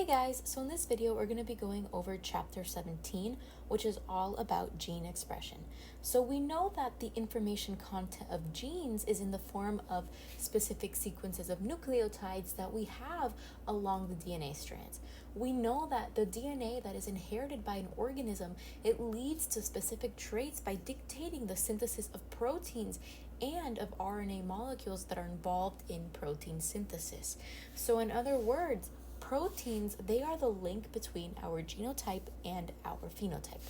Hey guys, so in this video we're going to be going over chapter 17, which is all about gene expression. So we know that the information content of genes is in the form of specific sequences of nucleotides that we have along the DNA strands. We know that the DNA that is inherited by an organism, it leads to specific traits by dictating the synthesis of proteins and of RNA molecules that are involved in protein synthesis. So in other words, proteins, they are the link between our genotype and our phenotype.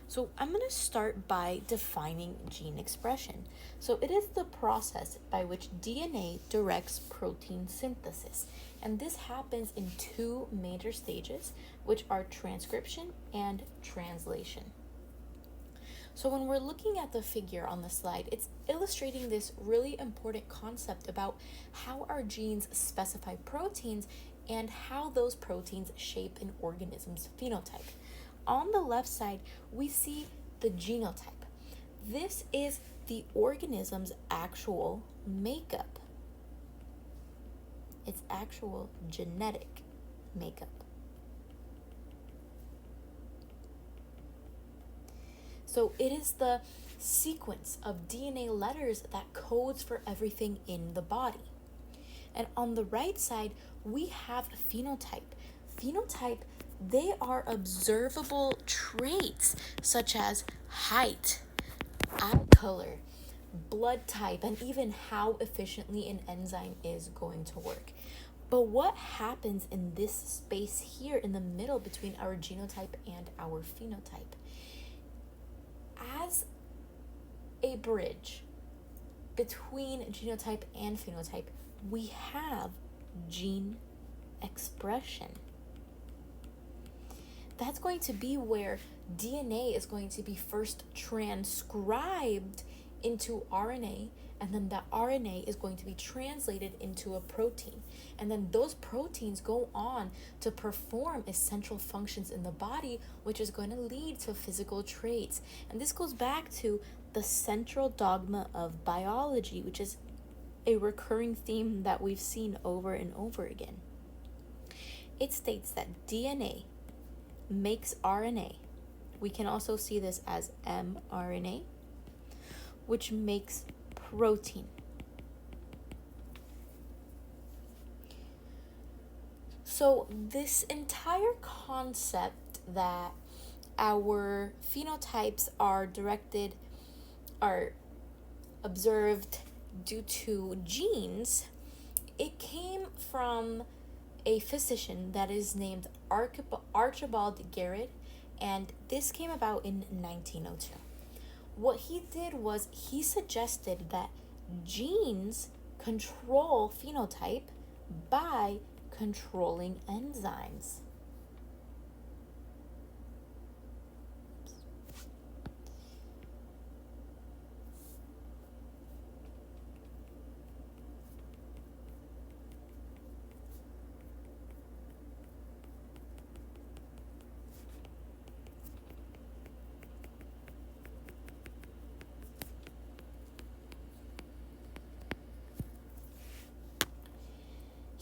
So I'm going to start by defining gene expression. So it is the process by which DNA directs protein synthesis. And this happens in two major stages, which are transcription and translation. So when we're looking at the figure on the slide, it's illustrating this really important concept about how our genes specify proteins and how those proteins shape an organism's phenotype. On the left side, we see the genotype. This is the organism's actual makeup, its actual genetic makeup. So it is the sequence of DNA letters that codes for everything in the body. And on the right side, we have phenotype. Phenotype, they are observable traits such as height, eye color, blood type, and even how efficiently an enzyme is going to work. But what happens in this space here in the middle between our genotype and our phenotype? As a bridge between genotype and phenotype, we have gene expression. That's going to be where DNA is going to be first transcribed into RNA, and then that RNA is going to be translated into a protein. And then those proteins go on to perform essential functions in the body, which is going to lead to physical traits. And this goes back to the central dogma of biology, which is a recurring theme that we've seen over and over again. It states that DNA makes RNA. We can also see this as mRNA, which makes protein. So this entire concept that our phenotypes are observed due to genes, it came from a physician that is named Archibald Garrett, and this came about in 1902. What he did was he suggested that genes control phenotype by controlling enzymes.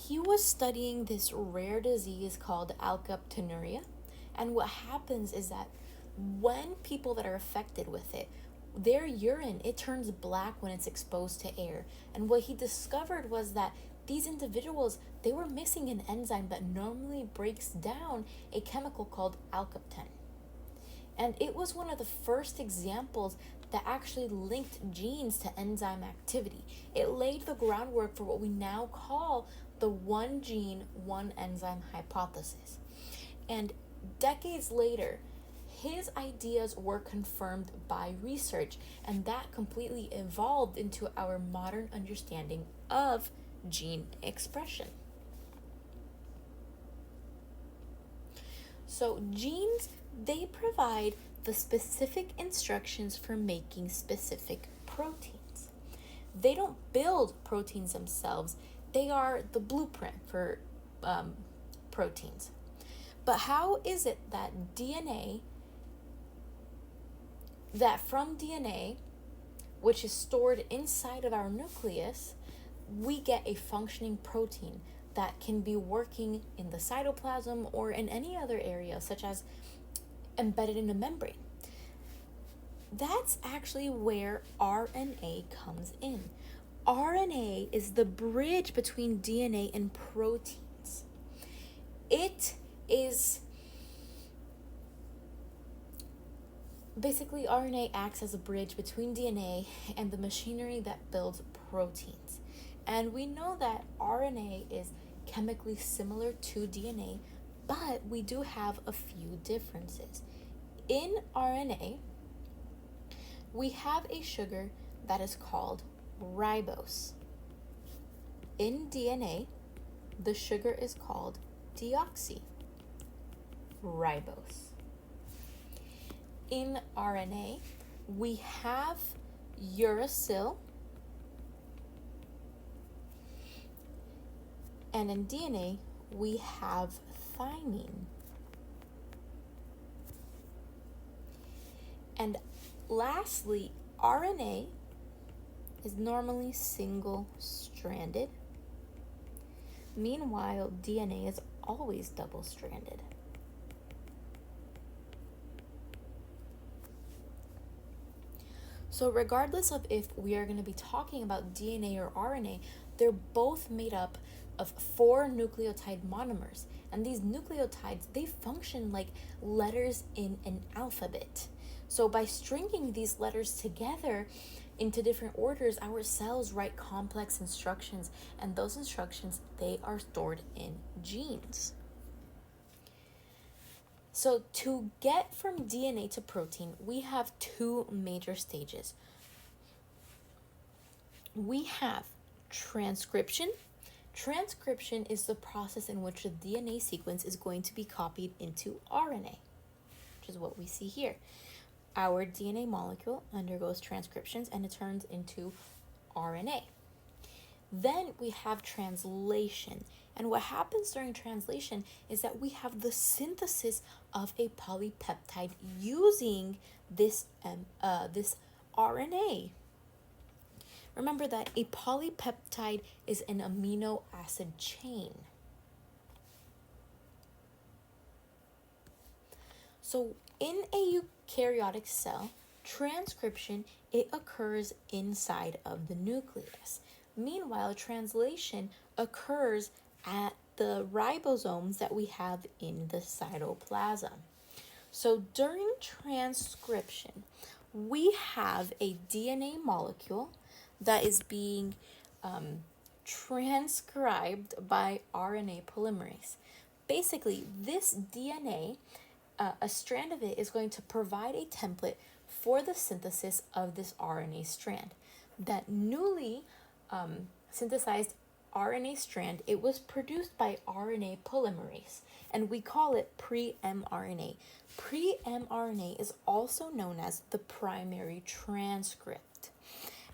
He was studying this rare disease called alkaptonuria, and what happens is that when people that are affected with it, their urine, it turns black when it's exposed to air. And what he discovered was that these individuals, they were missing an enzyme that normally breaks down a chemical called alkapton. And it was one of the first examples that actually linked genes to enzyme activity. It laid the groundwork for what we now call the one gene, one enzyme hypothesis. And decades later, his ideas were confirmed by research, and that completely evolved into our modern understanding of gene expression. So genes, they provide the specific instructions for making specific proteins. They don't build proteins themselves. They are the blueprint for proteins. But how is it that from DNA, which is stored inside of our nucleus, we get a functioning protein that can be working in the cytoplasm or in any other area, such as embedded in a membrane. That's actually where RNA comes in. RNA is the bridge between DNA and proteins. It is basically, RNA acts as a bridge between DNA and the machinery that builds proteins. And we know that RNA is chemically similar to DNA, but we do have a few differences. In RNA, we have a sugar that is called ribose. In DNA, the sugar is called deoxyribose. In RNA, we have uracil, and in DNA, we have thymine. And lastly, RNA is normally single-stranded. Meanwhile, DNA is always double-stranded. So regardless of if we are going to be talking about DNA or RNA, they're both made up of 4 nucleotide monomers. And these nucleotides, they function like letters in an alphabet. So by stringing these letters together into different orders, our cells write complex instructions, and those instructions, they are stored in genes. So to get from DNA to protein, we have 2 major stages. We have transcription. Transcription is the process in which the DNA sequence is going to be copied into RNA, which is what we see here. Our DNA molecule undergoes transcriptions and it turns into RNA. Then we have translation. And what happens during translation is that we have the synthesis of a polypeptide using this RNA. Remember that a polypeptide is an amino acid chain. So in a eukaryotic cell, transcription, it occurs inside of the nucleus. Meanwhile, translation occurs at the ribosomes that we have in the cytoplasm. So during transcription, we have a DNA molecule that is being transcribed by RNA polymerase. Basically, this DNA, a strand of it is going to provide a template for the synthesis of this RNA strand. That newly synthesized RNA strand, it was produced by RNA polymerase, and we call it pre-mRNA. Pre-mRNA is also known as the primary transcript.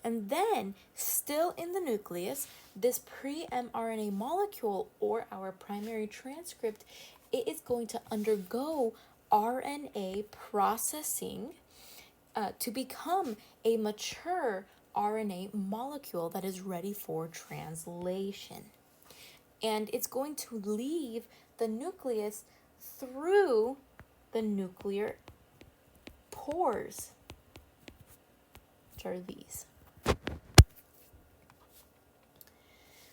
And then, still in the nucleus, this pre-mRNA molecule, or our primary transcript, it is going to undergo RNA processing to become a mature RNA molecule that is ready for translation. And it's going to leave the nucleus through the nuclear pores, which are these.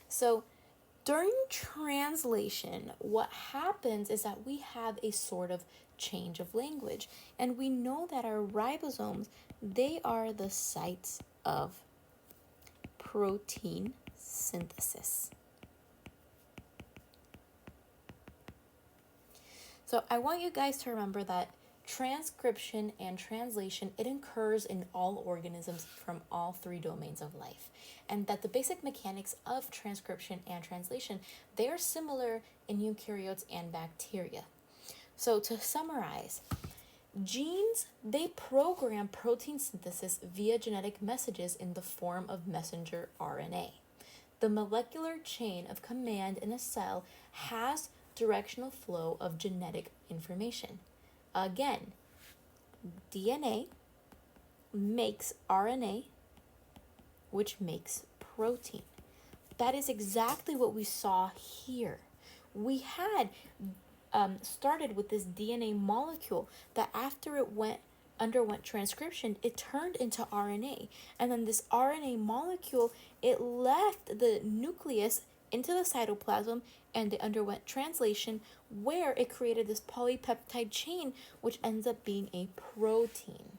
So during translation, what happens is that we have a sort of change of language. And we know that our ribosomes, they are the sites of protein synthesis. So I want you guys to remember that transcription and translation, it occurs in all organisms from all 3 domains of life. And that the basic mechanics of transcription and translation, they are similar in eukaryotes and bacteria. So to summarize, genes, they program protein synthesis via genetic messages in the form of messenger RNA. The molecular chain of command in a cell has directional flow of genetic information. Again, DNA makes RNA, which makes protein. that is exactly what we saw here. We had started with this DNA molecule that after it underwent transcription, it turned into RNA. And then this RNA molecule, it left the nucleus into the cytoplasm and it underwent translation where it created this polypeptide chain, which ends up being a protein.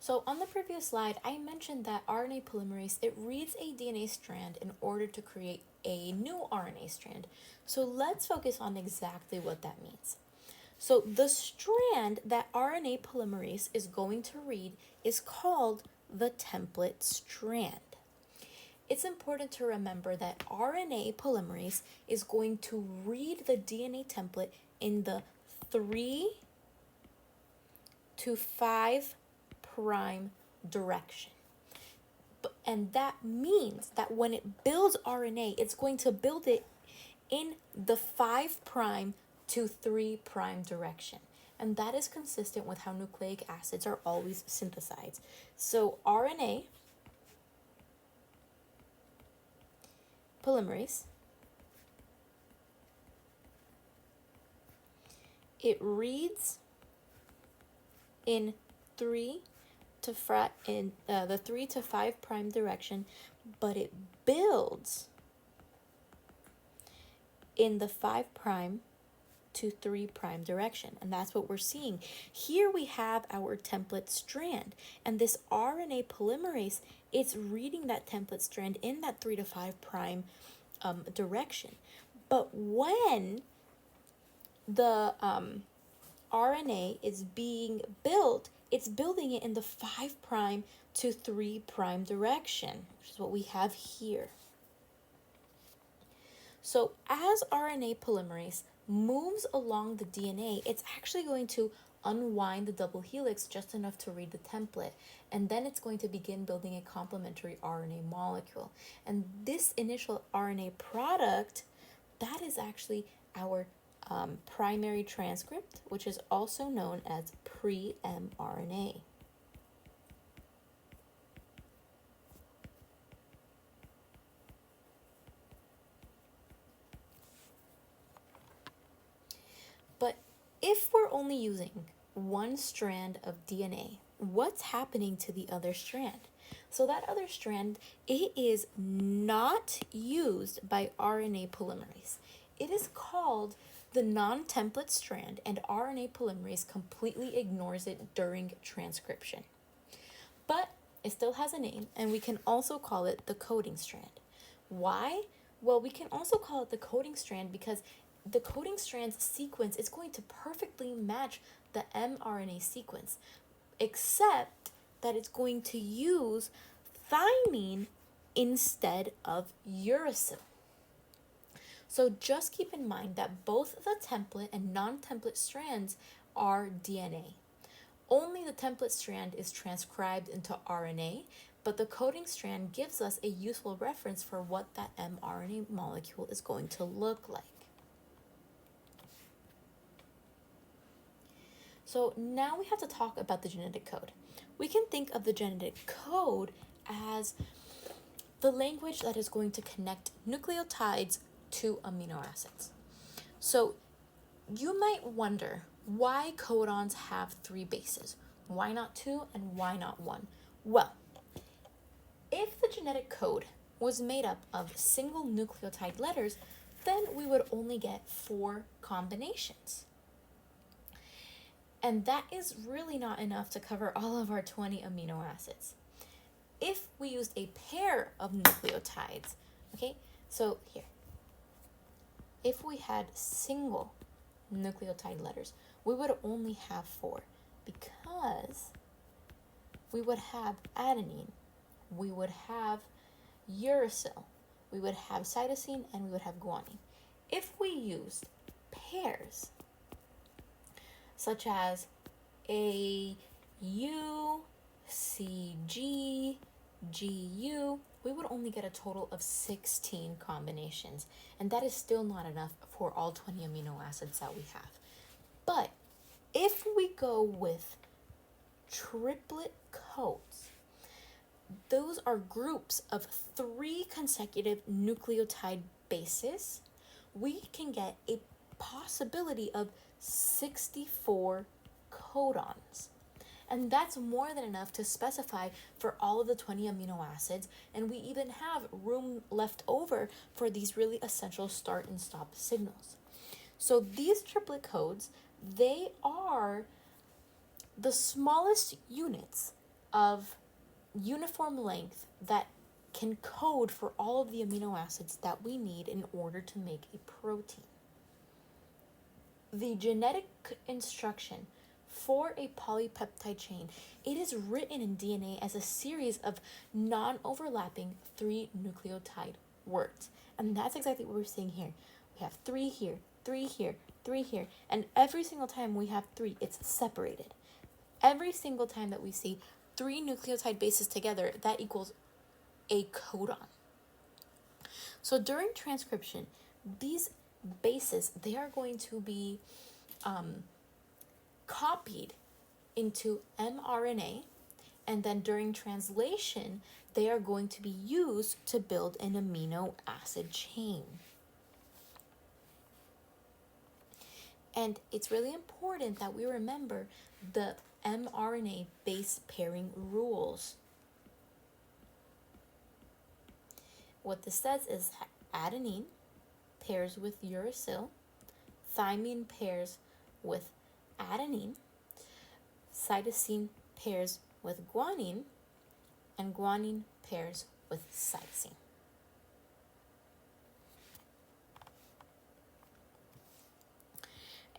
So on the previous slide, I mentioned that RNA polymerase, it reads a DNA strand in order to create a new RNA strand. So let's focus on exactly what that means. So the strand that RNA polymerase is going to read is called the template strand. It's important to remember that RNA polymerase is going to read the DNA template in the 3 to 5 prime direction. And that means that when it builds RNA, it's going to build it in the 5 prime to 3 prime direction. And that is consistent with how nucleic acids are always synthesized. So RNA polymerase, it reads in the 3 to 5 prime direction, but it builds in the 5 prime to 3 prime direction. And that's what we're seeing. Here we have our template strand, and this RNA polymerase, it's reading that template strand in that 3 to 5 prime direction. But when the RNA is being built, it's building it in the 5 prime to 3 prime direction, which is what we have here. So as RNA polymerase moves along the DNA, it's actually going to unwind the double helix just enough to read the template, and then it's going to begin building a complementary RNA molecule. And this initial RNA product, that is actually our primary transcript, which is also known as pre-mRNA. But if we're only using one strand of DNA, what's happening to the other strand? So that other strand, it is not used by RNA polymerase. It is called the non-template strand, and RNA polymerase completely ignores it during transcription. But it still has a name, and we can also call it the coding strand. Why? Well, we can also call it the coding strand because the coding strand's sequence is going to perfectly match the mRNA sequence, except that it's going to use thymine instead of uracil. So just keep in mind that both the template and non-template strands are DNA. Only the template strand is transcribed into RNA, but the coding strand gives us a useful reference for what that mRNA molecule is going to look like. So now we have to talk about the genetic code. We can think of the genetic code as the language that is going to connect nucleotides to amino acids. So you might wonder why codons have 3 bases. Why not 2 and why not 1? Well, if the genetic code was made up of single nucleotide letters, then we would only get 4 combinations. And that is really not enough to cover all of our 20 amino acids. If we used a pair of nucleotides, okay, so here, if we had single nucleotide letters, we would only have 4 because we would have adenine, we would have uracil, we would have cytosine, and we would have guanine. If we used pairs, such as A, U, C, G, GU, we would only get a total of 16 combinations, and that is still not enough for all 20 amino acids that we have. But if we go with triplet codes, those are groups of 3 consecutive nucleotide bases, we can get a possibility of 64 codons. And that's more than enough to specify for all of the 20 amino acids, and we even have room left over for these really essential start and stop signals. So these triplet codes, they are the smallest units of uniform length that can code for all of the amino acids that we need in order to make a protein. The genetic instruction for a polypeptide chain, it is written in DNA as a series of non-overlapping 3 nucleotide words. And that's exactly what we're seeing here. We have 3 here, 3 here, 3 here, and every single time we have 3, it's separated. Every single time that we see 3 nucleotide bases together, that equals a codon. So during transcription, these bases, they are going to be copied into mRNA, and then during translation, they are going to be used to build an amino acid chain. And it's really important that we remember the mRNA base pairing rules. What this says is adenine pairs with uracil, thymine pairs with adenine, cytosine pairs with guanine, and guanine pairs with cytosine.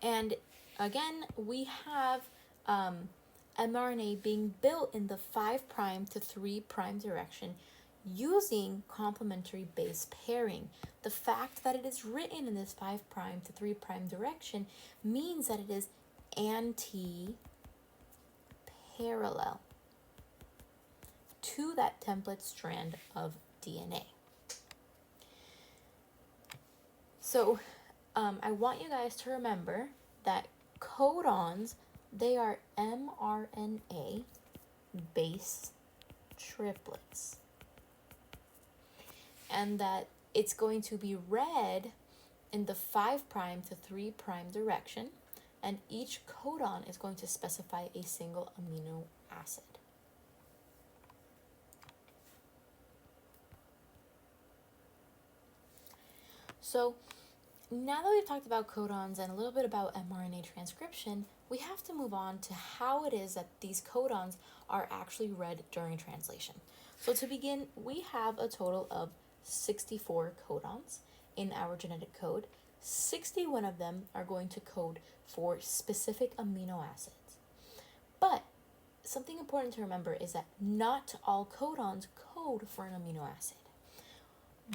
And again, we have mRNA being built in the 5' to 3' direction using complementary base pairing. The fact that it is written in this 5' to 3' direction means that it is anti-parallel to that template strand of DNA. So I want you guys to remember that codons, they are mRNA base triplets, and that it's going to be read in the 5' to 3' direction, and each codon is going to specify a single amino acid. So now that we've talked about codons and a little bit about mRNA transcription, we have to move on to how it is that these codons are actually read during translation. So to begin, we have a total of 64 codons in our genetic code. 61 of them are going to code for specific amino acids. But something important to remember is that not all codons code for an amino acid.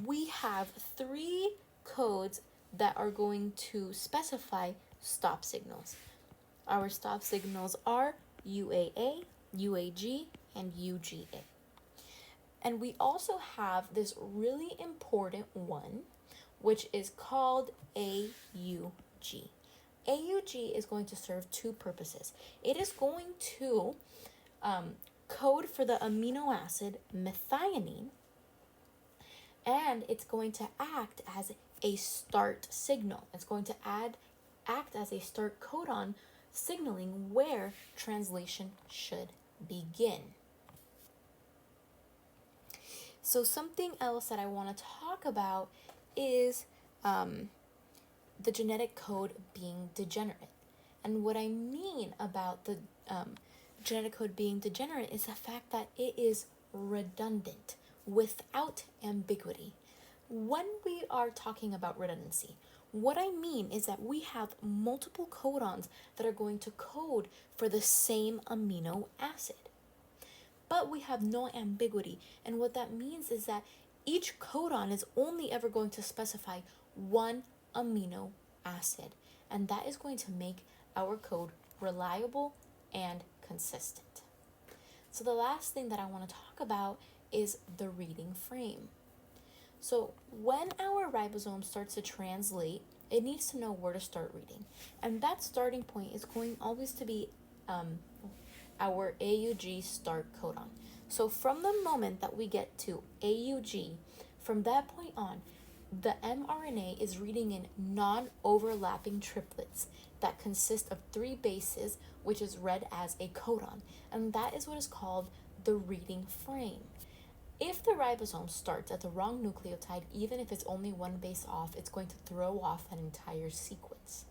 We have 3 codes that are going to specify stop signals. Our stop signals are UAA, UAG, and UGA. And we also have this really important one, which is called AUG. AUG is going to serve 2 purposes. It is going to code for the amino acid methionine, and it's going to act as a start signal. It's going to act as a start codon, signaling where translation should begin. So something else that I want to talk about is the genetic code being degenerate. And what I mean about the genetic code being degenerate is the fact that it is redundant without ambiguity. When we are talking about redundancy, what I mean is that we have multiple codons that are going to code for the same amino acid. But we have no ambiguity, and what that means is that each codon is only ever going to specify one amino acid, and that is going to make our code reliable and consistent. So the last thing that I want to talk about is the reading frame. So when our ribosome starts to translate, it needs to know where to start reading, and that starting point is going always to be our AUG start codon. So from the moment that we get to AUG, from that point on, the mRNA is reading in non-overlapping triplets that consist of 3 bases, which is read as a codon, and that is what is called the reading frame. If the ribosome starts at the wrong nucleotide, even if it's only 1 base off, it's going to throw off an entire sequence.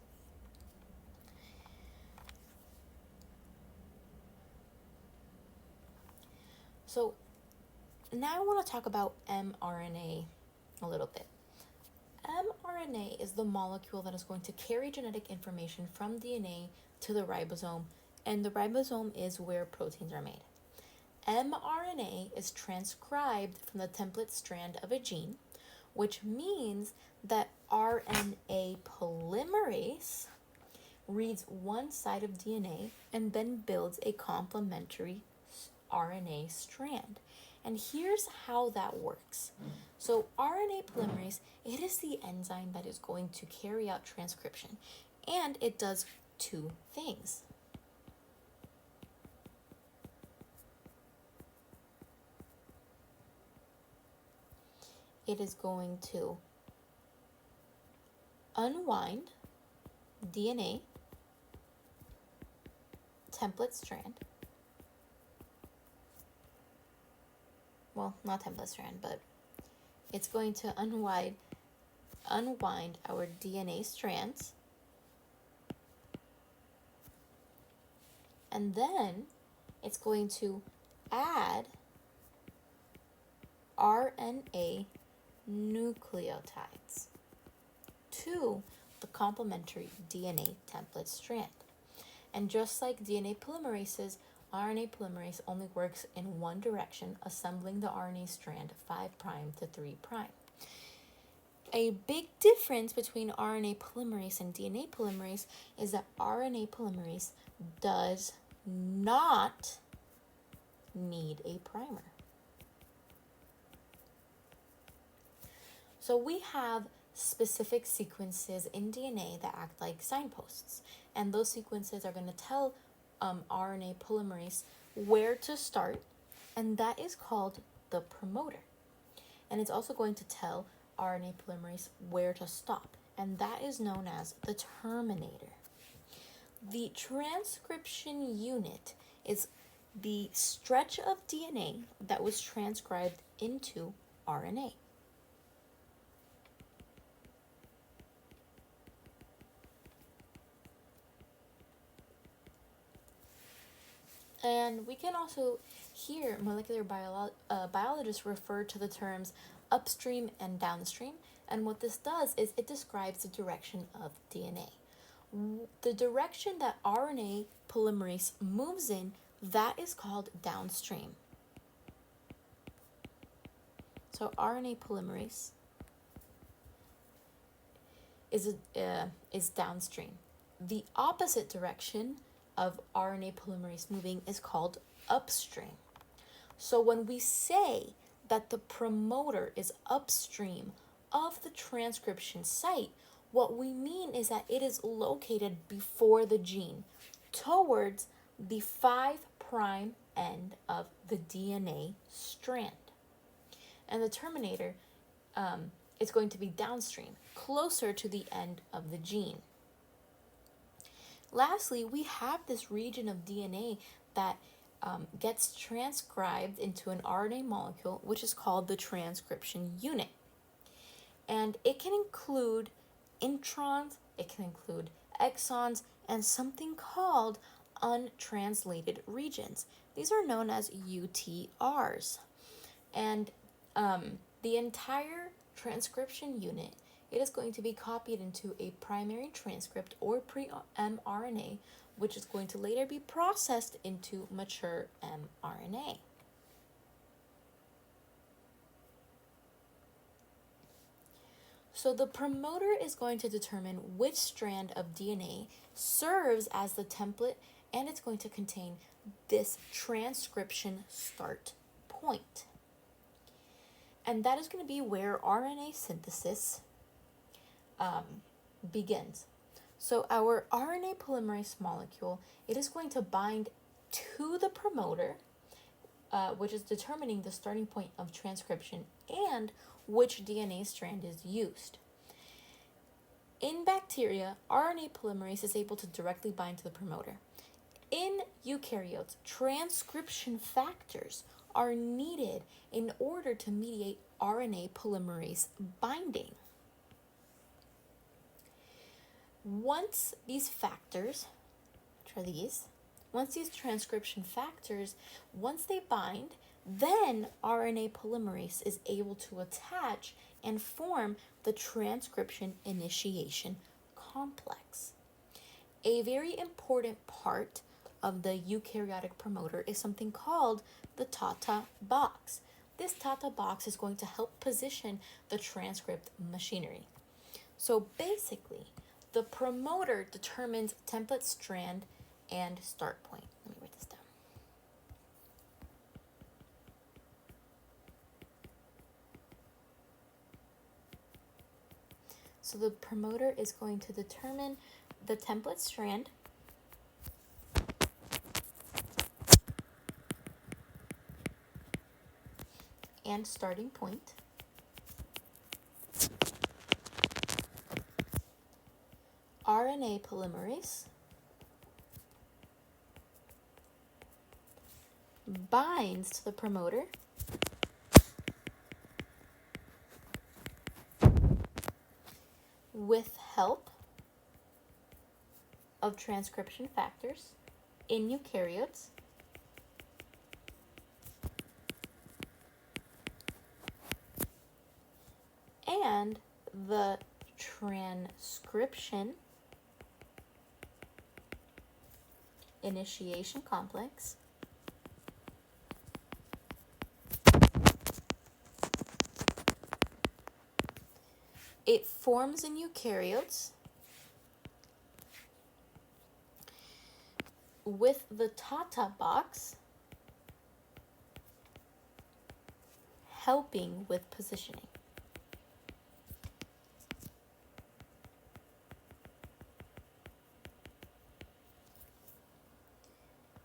So now I want to talk about mRNA a little bit. mRNA is the molecule that is going to carry genetic information from DNA to the ribosome, and the ribosome is where proteins are made. mRNA is transcribed from the template strand of a gene, which means that RNA polymerase reads one side of DNA and then builds a complementary RNA strand. And here's how that works. So RNA polymerase, it is the enzyme that is going to carry out transcription, and it does 2 things. It is going to unwind DNA template strand. Well, not template strand, but it's going to unwind our DNA strands. And then it's going to add RNA nucleotides to the complementary DNA template strand. And just like DNA polymerases, RNA polymerase only works in one direction, assembling the RNA strand 5' to 3'. A big difference between RNA polymerase and DNA polymerase is that RNA polymerase does not need a primer. So we have specific sequences in DNA that act like signposts, and those sequences are going to tell RNA polymerase where to start, and that is called the promoter. And it's also going to tell RNA polymerase where to stop, and that is known as the terminator. The transcription unit is the stretch of DNA that was transcribed into RNA. And we can also hear molecular biologists refer to the terms upstream and downstream. And what this does is it describes the direction of DNA. The direction that RNA polymerase moves in, that is called downstream. So RNA polymerase is downstream. The opposite direction of RNA polymerase moving is called upstream. So when we say that the promoter is upstream of the transcription site, what we mean is that it is located before the gene, towards the 5' end of the DNA strand. And the terminator is going to be downstream, closer to the end of the gene. Lastly, we have this region of DNA that gets transcribed into an RNA molecule, which is called the transcription unit. And it can include introns, it can include exons, and something called untranslated regions. These are known as UTRs. And the entire transcription unit, it is going to be copied into a primary transcript or pre-mRNA, which is going to later be processed into mature mRNA. So the promoter is going to determine which strand of DNA serves as the template, and it's going to contain this transcription start point. And that is going to be where RNA synthesis begins. So our RNA polymerase molecule, it is going to bind to the promoter, which is determining the starting point of transcription and which DNA strand is used. In bacteria, RNA polymerase is able to directly bind to the promoter. In eukaryotes, transcription factors are needed in order to mediate RNA polymerase binding. Once these factors, which are these, once these transcription factors, once they bind, then RNA polymerase is able to attach and form the transcription initiation complex. A very important part of the eukaryotic promoter is something called the Tata box. This Tata box is going to help position the transcript machinery. So basically, the promoter determines template strand and start point. Let me write this down. So the promoter is going to determine the template strand and starting point. RNA polymerase binds to the promoter with help of transcription factors in eukaryotes and the transcription initiation complex it forms in eukaryotes with the Tata box helping with positioning.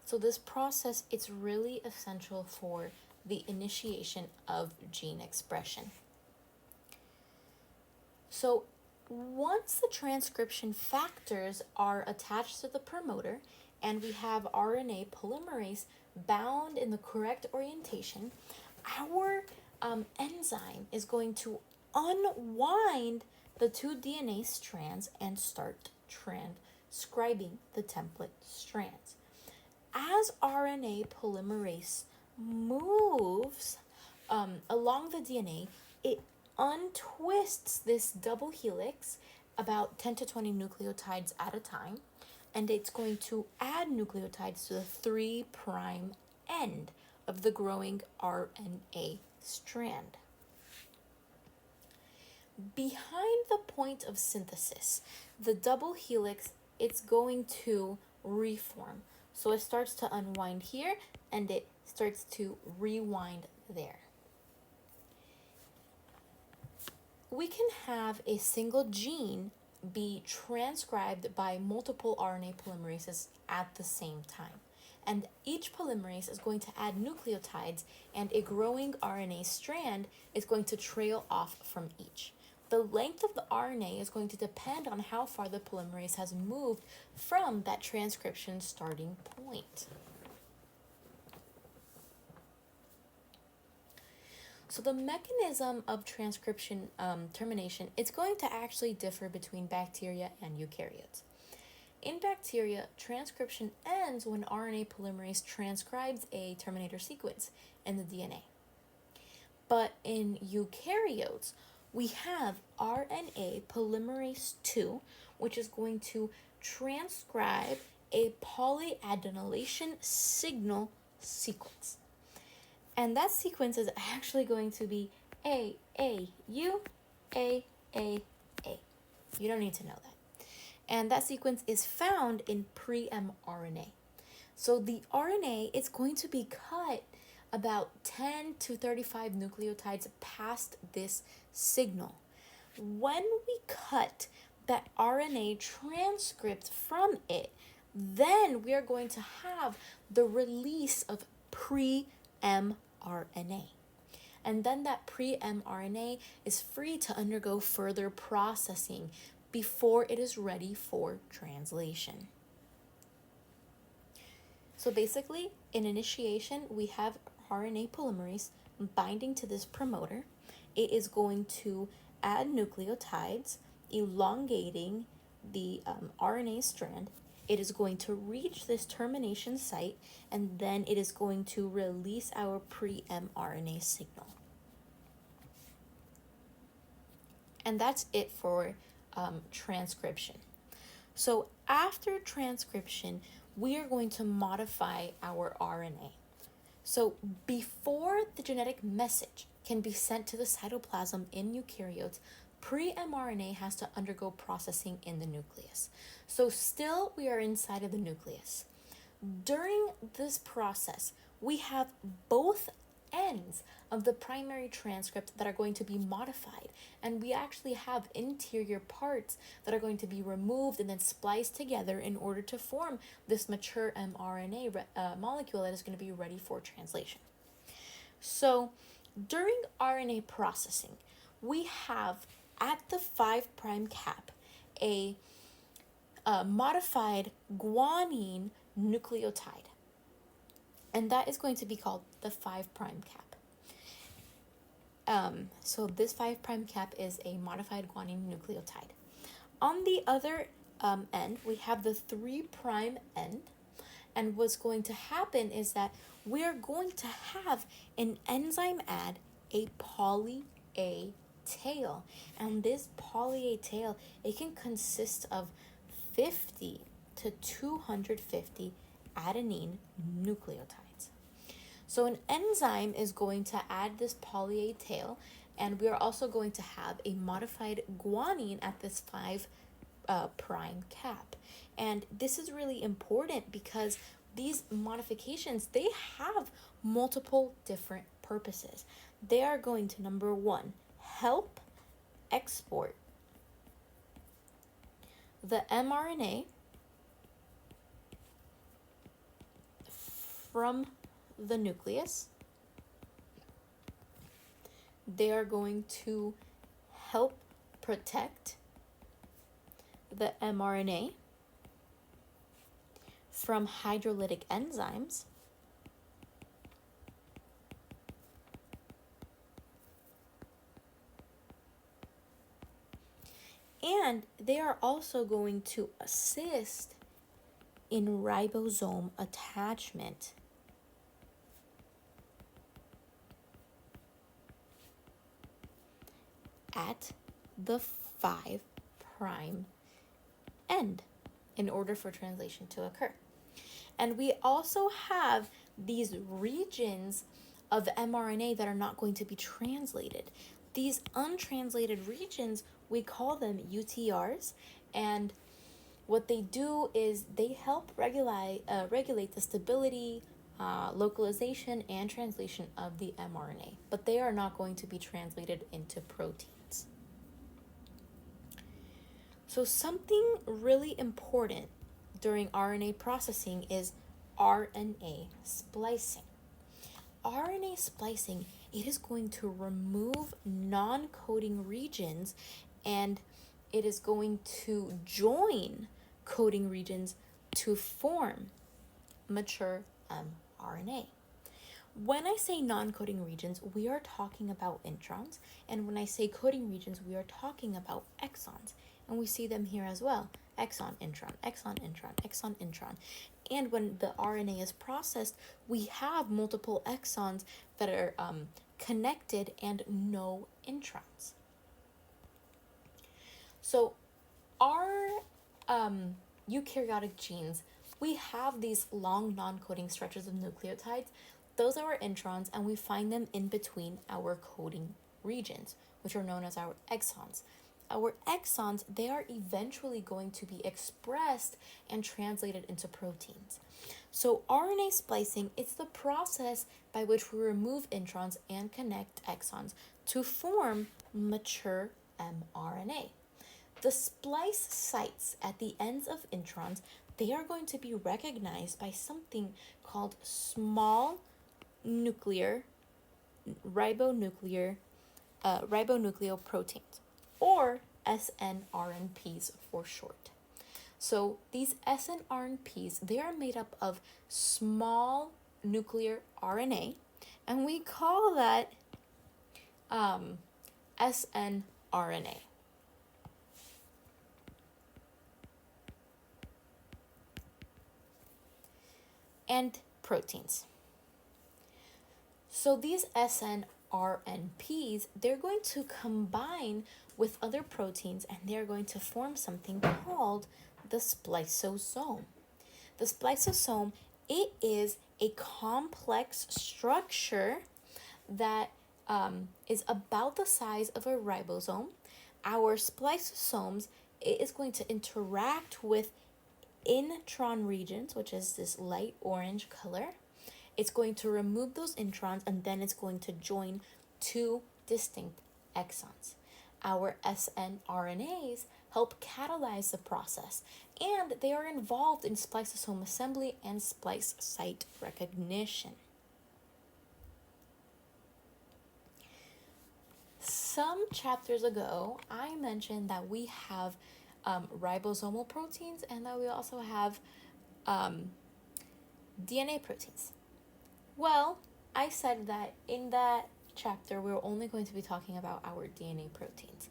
So this process is really essential for the initiation of gene expression. So once the transcription factors are attached to the promoter and we have RNA polymerase bound in the correct orientation, our enzyme is going to unwind the two DNA strands and start transcribing the template strands. As RNA polymerase moves along the DNA, it untwists this double helix about 10 to 20 nucleotides at a time, and it's going to add nucleotides to the 3' end of the growing RNA strand. Behind the point of synthesis, the double helix, it's going to reform. So it starts to unwind here and it starts to rewind there. We can have a single gene be transcribed by multiple RNA polymerases at the same time. And each polymerase is going to add nucleotides, and a growing RNA strand is going to trail off from each. The length of the RNA is going to depend on how far the polymerase has moved from that transcription starting point. So the mechanism of transcription termination, it's going to actually differ between bacteria and eukaryotes. In bacteria, transcription ends when RNA polymerase transcribes a terminator sequence in the DNA. But in eukaryotes, we have RNA polymerase 2, which is going to transcribe a polyadenylation signal sequence. And that sequence is actually going to be AAU, AAA. You don't need to know that. And that sequence is found in pre-mRNA. So the RNA is going to be cut about 10 to 35 nucleotides past this signal. When we cut that RNA transcript from it, then we are going to have the release of pre-mRNA. And then that pre-mRNA is free to undergo further processing before it is ready for translation. So basically, in initiation, we have RNA polymerase binding to this promoter. It is going to add nucleotides, elongating the RNA strand. It is going to reach this termination site, and then it is going to release our pre-mRNA signal. And that's it for transcription. So after transcription, we are going to modify our RNA. So before the genetic message can be sent to the cytoplasm in eukaryotes, pre-mRNA has to undergo processing in the nucleus. So still we are inside of the nucleus. During this process, we have both ends of the primary transcript that are going to be modified, and we actually have interior parts that are going to be removed and then spliced together in order to form this mature mRNA molecule that is going to be ready for translation. So during RNA processing, we have at the 5' cap a modified guanine nucleotide, and that is going to be called the 5' cap. So this 5' cap is a modified guanine nucleotide. On the other end, we have the 3' end, and what's going to happen is that we're going to have an enzyme add a poly-A tail, and this poly-A tail, it can consist of 50 to 250 adenine nucleotides. So an enzyme is going to add this poly-A tail, and we are also going to have a modified guanine at this 5' cap. And this is really important because these modifications, they have multiple different purposes. They are going to, number one, help export the mRNA from the nucleus. They are going to help protect the mRNA from hydrolytic enzymes. And they are also going to assist in ribosome attachment. At the 5' end in order for translation to occur. And we also have these regions of mRNA that are not going to be translated. These untranslated regions, we call them UTRs, and what they do is they help regulate the stability, localization, and translation of the mRNA, but they are not going to be translated into proteins. So something really important during RNA processing is RNA splicing. RNA splicing, it is going to remove non-coding regions, and it is going to join coding regions to form mature mRNA. When I say non-coding regions, we are talking about introns, and when I say coding regions, we are talking about exons, and we see them here as well. Exon, intron, exon, intron, exon, intron. And when the RNA is processed, we have multiple exons that are connected and no introns. So our eukaryotic genes, we have these long non-coding stretches of nucleotides. Those are our introns, and we find them in between our coding regions, which are known as our exons. Our exons, they are eventually going to be expressed and translated into proteins. So RNA splicing, it's the process by which we remove introns and connect exons to form mature mRNA. The splice sites at the ends of introns, they are going to be recognized by something called small nuclear ribonucleoproteins, or snRNPs for short. So these snRNPs, they are made up of small nuclear RNA, and we call that snRNA. And proteins. So these snRNPs, they're going to combine with other proteins and they're going to form something called the spliceosome. The spliceosome, it is a complex structure that is about the size of a ribosome. Our spliceosomes, it is going to interact with intron regions, which is this light orange color. It's going to remove those introns and then it's going to join two distinct exons. Our snRNAs help catalyze the process, and they are involved in spliceosome assembly and splice site recognition. Some chapters ago, I mentioned that we have ribosomal proteins and that we also have DNA proteins. Well, I said that in that chapter we're only going to be talking about our DNA proteins,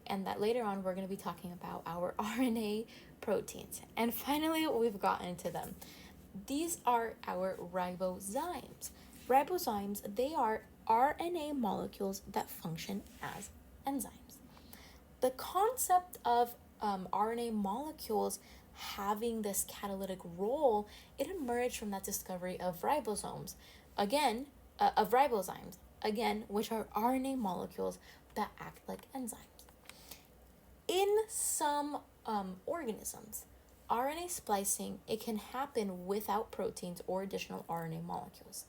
and that later on we're going to be talking about our RNA proteins. And finally, we've gotten to them. These are our ribozymes. Ribozymes, they are RNA molecules that function as enzymes. The concept of RNA molecules having this catalytic role, it emerged from that discovery of ribozymes, which are RNA molecules that act like enzymes. In some organisms, RNA splicing, it can happen without proteins or additional RNA molecules.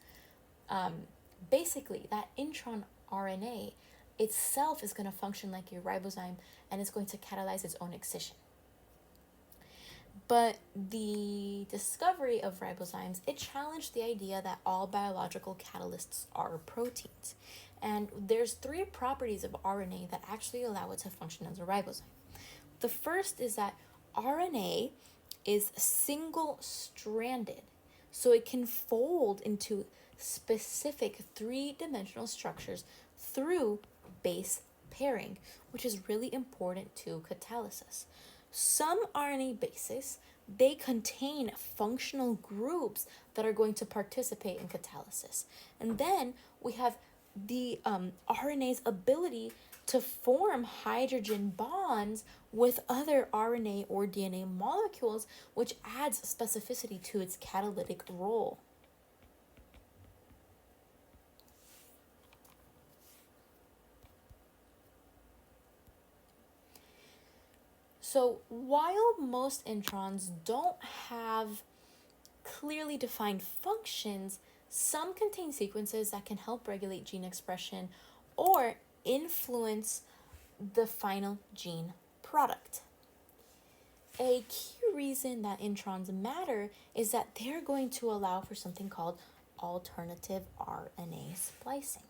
Basically, that intron RNA itself is going to function like a ribozyme and it's going to catalyze its own excision. But the discovery of ribozymes, it challenged the idea that all biological catalysts are proteins. And there's 3 properties of RNA that actually allow it to function as a ribozyme. The first is that RNA is single-stranded, so it can fold into specific 3-dimensional structures through base pairing, which is really important to catalysis. Some RNA bases, they contain functional groups that are going to participate in catalysis. And then we have the RNA's ability to form hydrogen bonds with other RNA or DNA molecules, which adds specificity to its catalytic role. So while most introns don't have clearly defined functions, some contain sequences that can help regulate gene expression or influence the final gene product. A key reason that introns matter is that they're going to allow for something called alternative RNA splicing.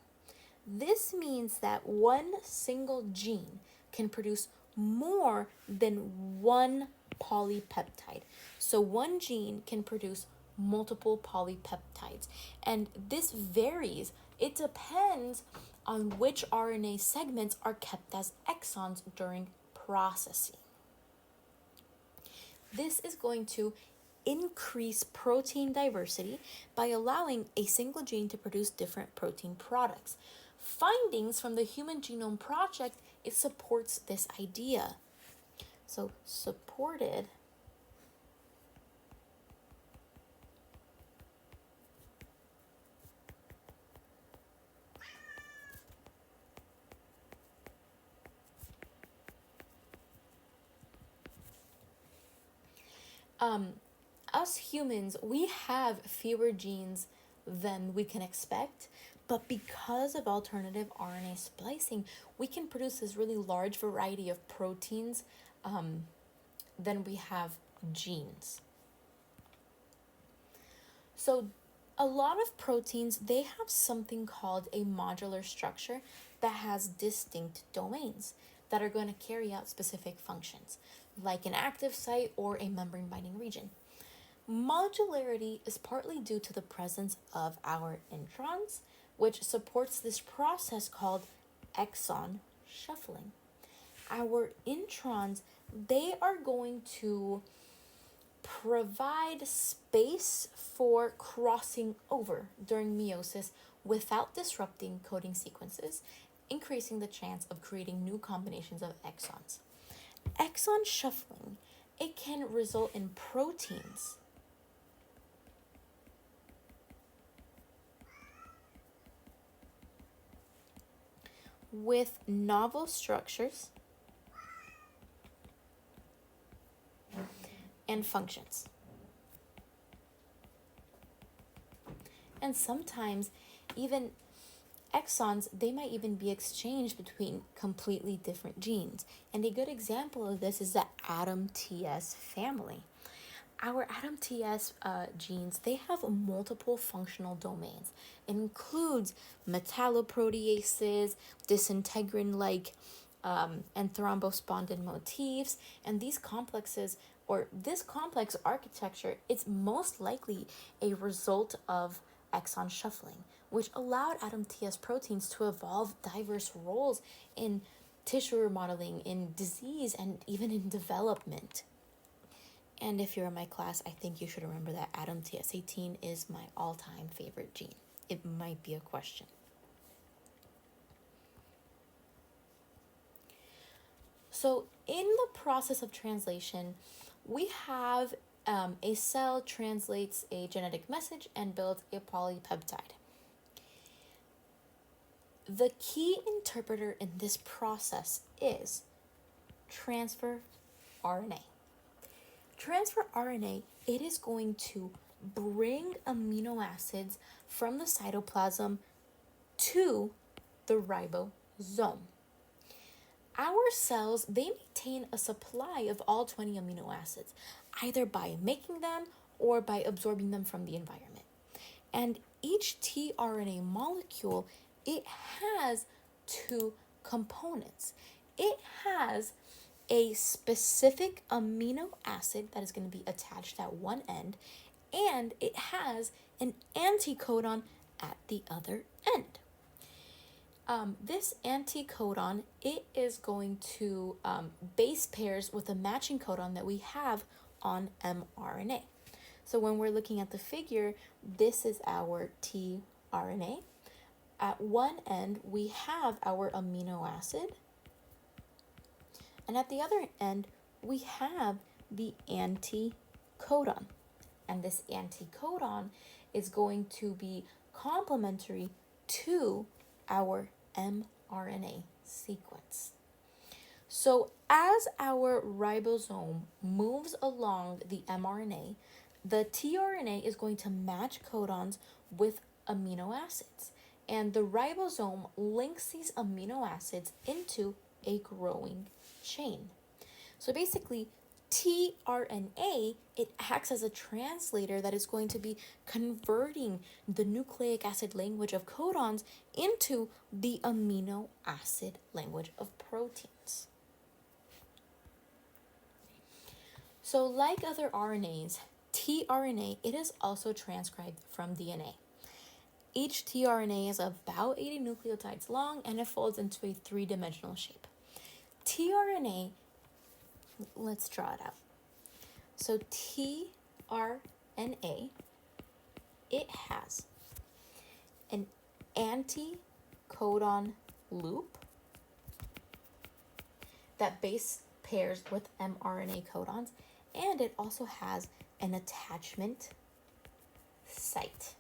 This means that one single gene can produce more than one polypeptide. So one gene can produce multiple polypeptides. And this varies. It depends on which RNA segments are kept as exons during processing. This is going to increase protein diversity by allowing a single gene to produce different protein products. Findings from the Human Genome Project, it supports this idea. So supported us humans, we have fewer genes than we can expect, but because of alternative RNA splicing, we can produce this really large variety of proteins than we have genes. So a lot of proteins, they have something called a modular structure that has distinct domains that are going to carry out specific functions, like an active site or a membrane binding region. Modularity is partly due to the presence of our introns, which supports this process called exon shuffling. Our introns, they are going to provide space for crossing over during meiosis without disrupting coding sequences, increasing the chance of creating new combinations of exons. Exon shuffling, it can result in proteins with novel structures and functions. And sometimes even exons, they might even be exchanged between completely different genes. And a good example of this is the ADAMTS family. Our ADAMTS genes, they have multiple functional domains. It includes metalloproteases, disintegrin-like and thrombosbonded motifs, and these complexes, or this complex architecture, it's most likely a result of exon shuffling, which allowed ADAMTS proteins to evolve diverse roles in tissue remodeling, in disease, and even in development. And if you're in my class, I think you should remember that ADAMTS18 is my all-time favorite gene. It might be a question. So in the process of translation, we have a cell translates a genetic message and builds a polypeptide. The key interpreter in this process is transfer RNA. Transfer RNA, it is going to bring amino acids from the cytoplasm to the ribosome. Our cells, they maintain a supply of all 20 amino acids, either by making them or by absorbing them from the environment. And each tRNA molecule, it has two components. It has a specific amino acid that is going to be attached at one end, and it has an anticodon at the other end. This anticodon, it is going to base pairs with a matching codon that we have on mRNA. So when we're looking at the figure, this is our tRNA. At one end, we have our amino acid, and at the other end, we have the anticodon. And this anticodon is going to be complementary to our mRNA sequence. So as our ribosome moves along the mRNA, the tRNA is going to match codons with amino acids. And the ribosome links these amino acids into a growing chain. So basically, tRNA, it acts as a translator that is going to be converting the nucleic acid language of codons into the amino acid language of proteins. So like other RNAs, tRNA, it is also transcribed from DNA. Each tRNA is about 80 nucleotides long, and it folds into a three-dimensional shape. tRNA, let's draw it out. So tRNA, it has an anticodon loop that base pairs with mRNA codons, and it also has an attachment site.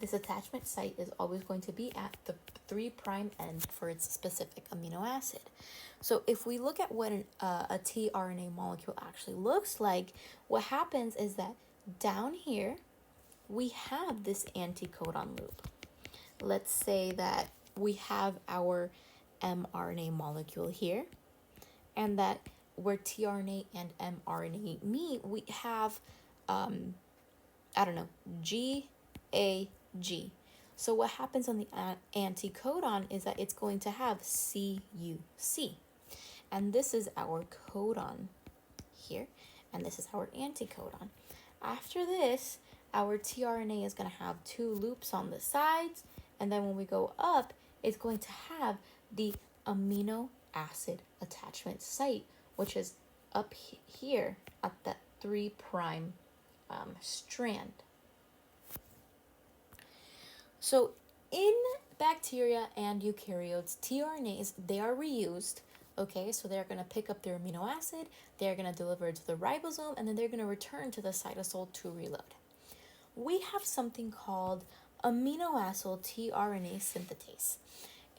This attachment site is always going to be at the 3' end for its specific amino acid. So if we look at what a tRNA molecule actually looks like, what happens is that down here, we have this anticodon loop. Let's say that we have our mRNA molecule here, and that where tRNA and mRNA meet, we have I don't know, GAG. So what happens on the anticodon is that it's going to have CUC. And this is our codon here, and this is our anticodon. After this, our tRNA is going to have 2 loops on the sides, and then when we go up, it's going to have the amino acid attachment site, which is up here at that 3' strand. So in bacteria and eukaryotes, tRNAs, they are reused. Okay, so they're going to pick up their amino acid, they're going to deliver it to the ribosome, and then they're going to return to the cytosol to reload. We have something called amino acid tRNA synthetase.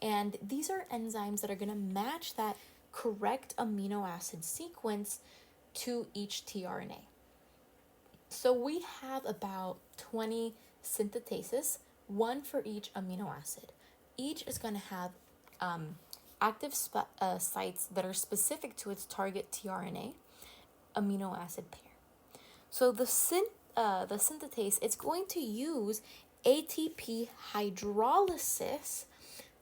And these are enzymes that are going to match that correct amino acid sequence to each tRNA. So we have about 20 synthetases, one for each amino acid. Each is going to have active sites that are specific to its target tRNA amino acid pair. So the synthetase, it's going to use ATP hydrolysis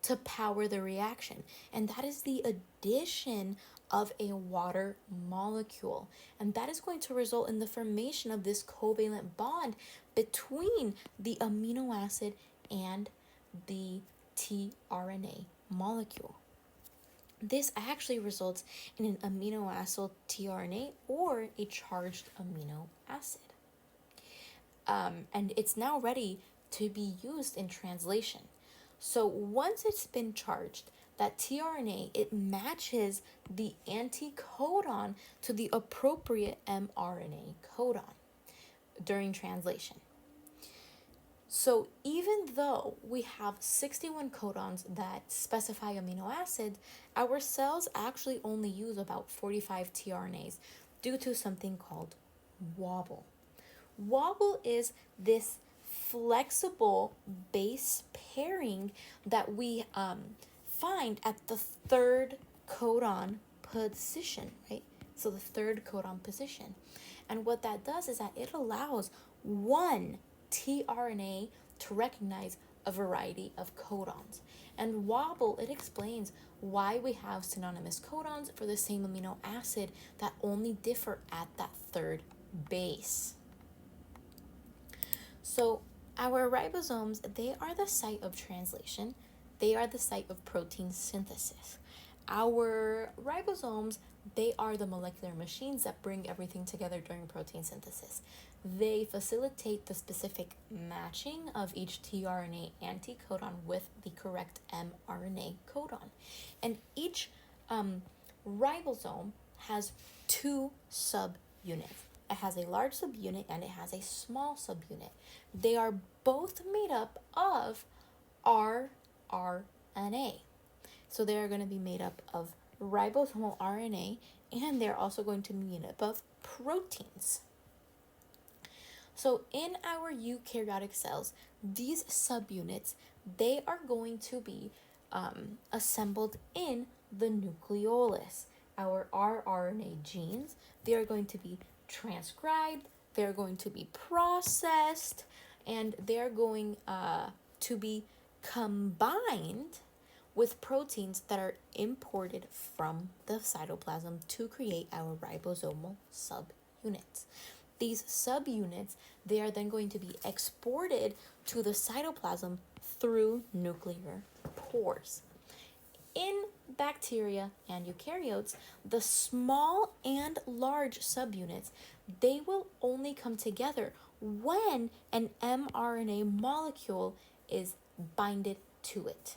to power the reaction, and that is the addition of a water molecule, and that is going to result in the formation of this covalent bond between the amino acid and the tRNA molecule. This actually results in an amino acid tRNA or a charged amino acid. And it's now ready to be used in translation. So once it's been charged, that tRNA, it matches the anticodon to the appropriate mRNA codon during translation. So even though we have 61 codons that specify amino acids, our cells actually only use about 45 tRNAs due to something called wobble. Wobble is this flexible base pairing that we find at the 3rd codon position, right? So the 3rd codon position. And what that does is that it allows one tRNA to recognize a variety of codons. And wobble, it explains why we have synonymous codons for the same amino acid that only differ at that 3rd base. So our ribosomes, they are the site of translation. They are the site of protein synthesis. Our ribosomes, they are the molecular machines that bring everything together during protein synthesis. They facilitate the specific matching of each tRNA anticodon with the correct mRNA codon. And each ribosome has 2 subunits. It has a large subunit and it has a small subunit. They are both made up of rRNA. So they are going to be made up of ribosomal RNA, and they're also going to be made up of proteins. So in our eukaryotic cells, these subunits, they are going to be assembled in the nucleolus. Our rRNA genes, they are going to be transcribed, they're going to be processed, and they're going to be combined with proteins that are imported from the cytoplasm to create our ribosomal subunits. These subunits, they are then going to be exported to the cytoplasm through nuclear pores. In bacteria and eukaryotes, the small and large subunits, they will only come together when an mRNA molecule is binded to it.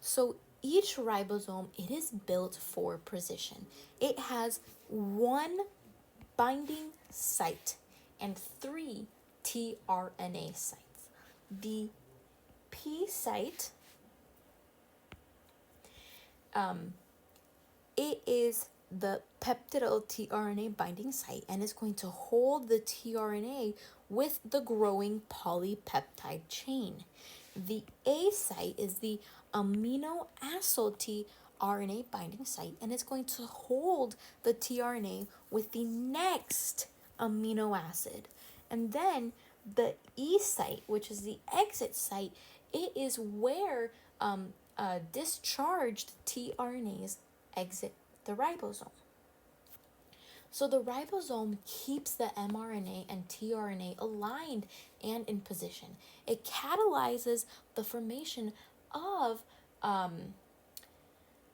So each ribosome, it is built for precision. It has 1 binding site and 3 tRNA sites. The P site, it is the peptidyl tRNA binding site, and it's going to hold the tRNA with the growing polypeptide chain. The A site is the amino acid RNA binding site, and it's going to hold the tRNA with the next amino acid. And then the E site, which is the exit site, it is where discharged tRNAs exit the ribosome. So the ribosome keeps the mRNA and tRNA aligned and in position. It catalyzes the formation of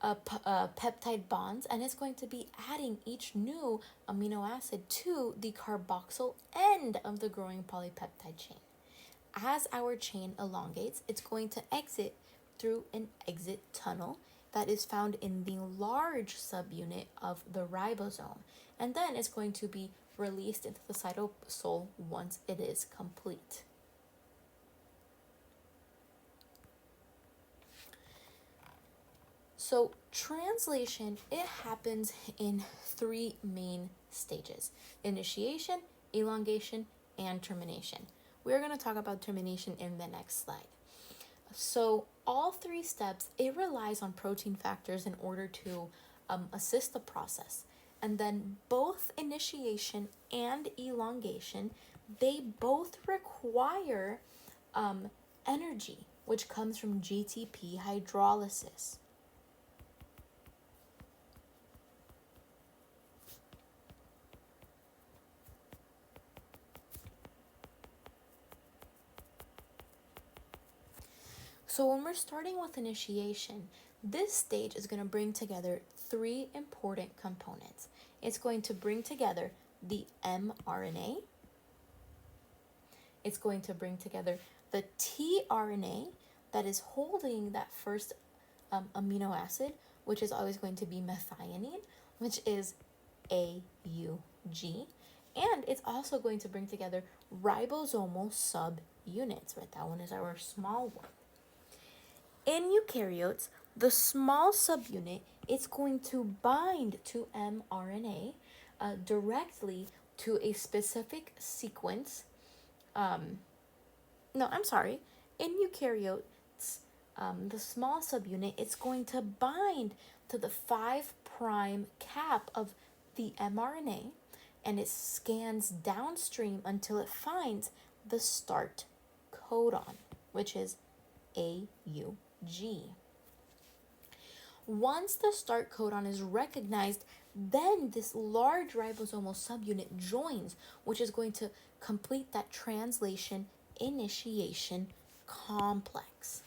peptide bonds, and it's going to be adding each new amino acid to the carboxyl end of the growing polypeptide chain. As our chain elongates, it's going to exit through an exit tunnel that is found in the large subunit of the ribosome, and then it's going to be released into the cytosol once it is complete. So translation, it happens in three main stages: initiation, elongation, and termination. We're going to talk about termination in the next slide. So all three steps, it relies on protein factors in order to assist the process. And then both initiation and elongation, they both require energy, which comes from GTP hydrolysis. So when we're starting with initiation, this stage is going to bring together three important components. It's going to bring together the mRNA. It's going to bring together the tRNA that is holding that first amino acid, which is always going to be methionine, which is AUG. And it's also going to bring together ribosomal subunits, right? That one is our small one. In eukaryotes, the small subunit is going to bind to mRNA directly to a specific sequence. In eukaryotes, the small subunit, it's going to bind to the 5' cap of the mRNA, and it scans downstream until it finds the start codon, which is AUG. Once the start codon is recognized, then this large ribosomal subunit joins, which is going to complete that translation initiation complex.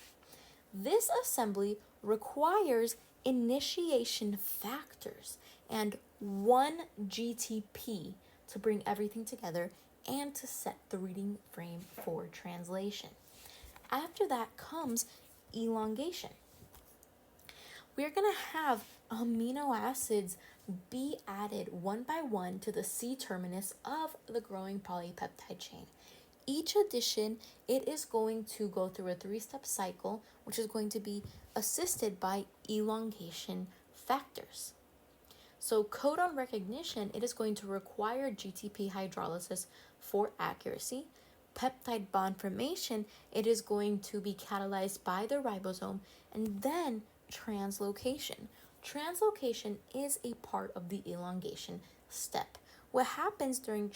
This assembly requires initiation factors and 1 GTP to bring everything together and to set the reading frame for translation. After that comes elongation. We're going to have amino acids be added one by one to the C terminus of the growing polypeptide chain. Each addition, it is going to go through a 3-step cycle, which is going to be assisted by elongation factors. So codon recognition, it is going to require GTP hydrolysis for accuracy. Peptide bond formation, it is going to be catalyzed by the ribosome, and then translocation. Translocation is a part of the elongation step. What happens during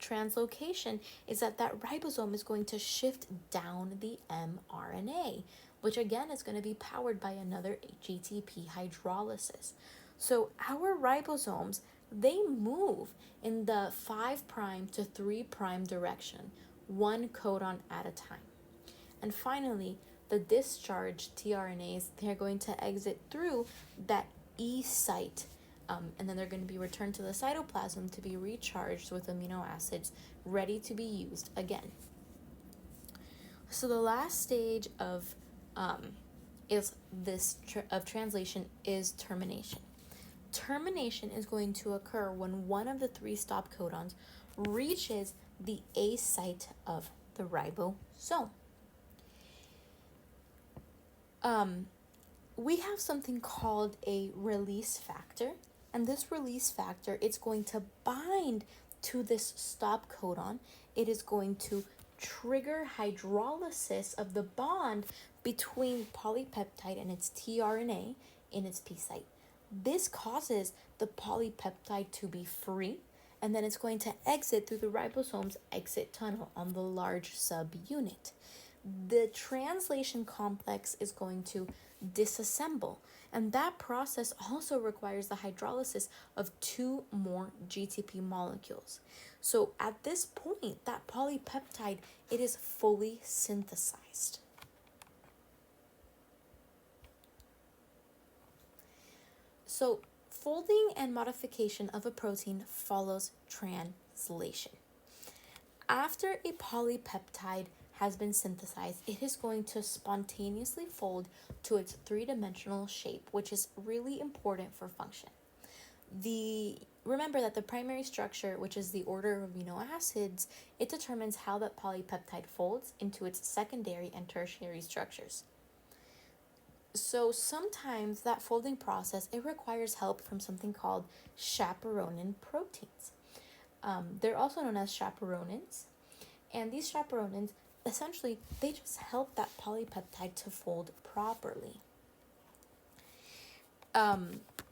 translocation is that ribosome is going to shift down the mRNA, which again is going to be powered by another GTP hydrolysis. So our ribosomes, they move in the 5' to 3' direction, one codon at a time. And finally, the discharged tRNAs, they're going to exit through that E site, and then they're going to be returned to the cytoplasm to be recharged with amino acids ready to be used again. So the last stage of translation is termination. Termination is going to occur when one of the 3 stop codons reaches the A site of the ribosome. We have something called a release factor, and this release factor, it's going to bind to this stop codon. It is going to trigger hydrolysis of the bond between polypeptide and its tRNA in its P site. This causes the polypeptide to be free, and then it's going to exit through the ribosome's exit tunnel on the large subunit. The translation complex is going to disassemble, and that process also requires the hydrolysis of 2 more GTP molecules. So at this point, that polypeptide, it is fully synthesized. So folding and modification of a protein follows translation. After a polypeptide has been synthesized, it is going to spontaneously fold to its 3-dimensional shape, which is really important for function. Remember that the primary structure, which is the order of amino acids, it determines how that polypeptide folds into its secondary and tertiary structures. So sometimes that folding process, it requires help from something called chaperonin proteins. They're also known as chaperonins, and these chaperonins, essentially, they just help that polypeptide to fold properly.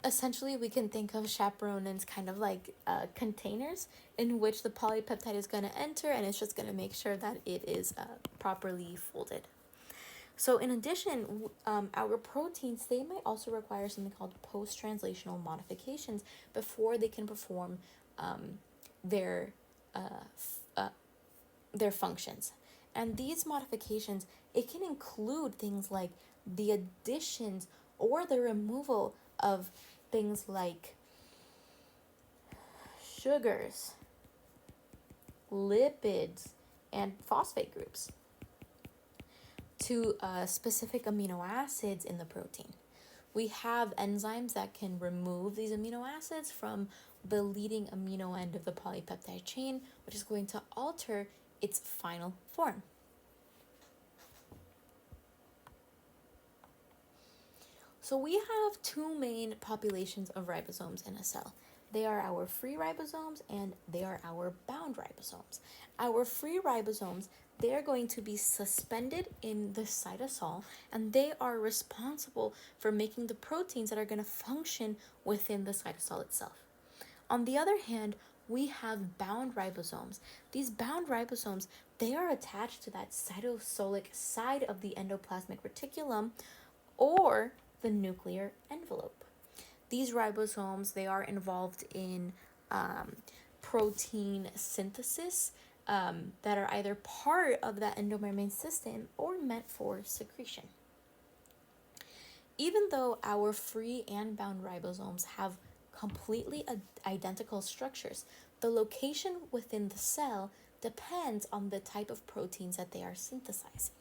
Essentially, we can think of chaperonins kind of like containers in which the polypeptide is going to enter, and it's just going to make sure that it is properly folded. So in addition, our proteins, they might also require something called post-translational modifications before they can perform their functions. And these modifications, it can include things like the additions or the removal of things like sugars, lipids, and phosphate groups to specific amino acids in the protein. We have enzymes that can remove these amino acids from the leading amino end of the polypeptide chain, which is going to alter its final form. So we have 2 main populations of ribosomes in a cell. They are our free ribosomes and they are our bound ribosomes. Our free ribosomes, they are going to be suspended in the cytosol, and they are responsible for making the proteins that are going to function within the cytosol itself. On the other hand, we have bound ribosomes. These bound ribosomes, they are attached to that cytosolic side of the endoplasmic reticulum or the nuclear envelope. These ribosomes, they are involved in protein synthesis that are either part of that endomembrane system or meant for secretion. Even though our free and bound ribosomes have completely identical structures, the location within the cell depends on the type of proteins that they are synthesizing.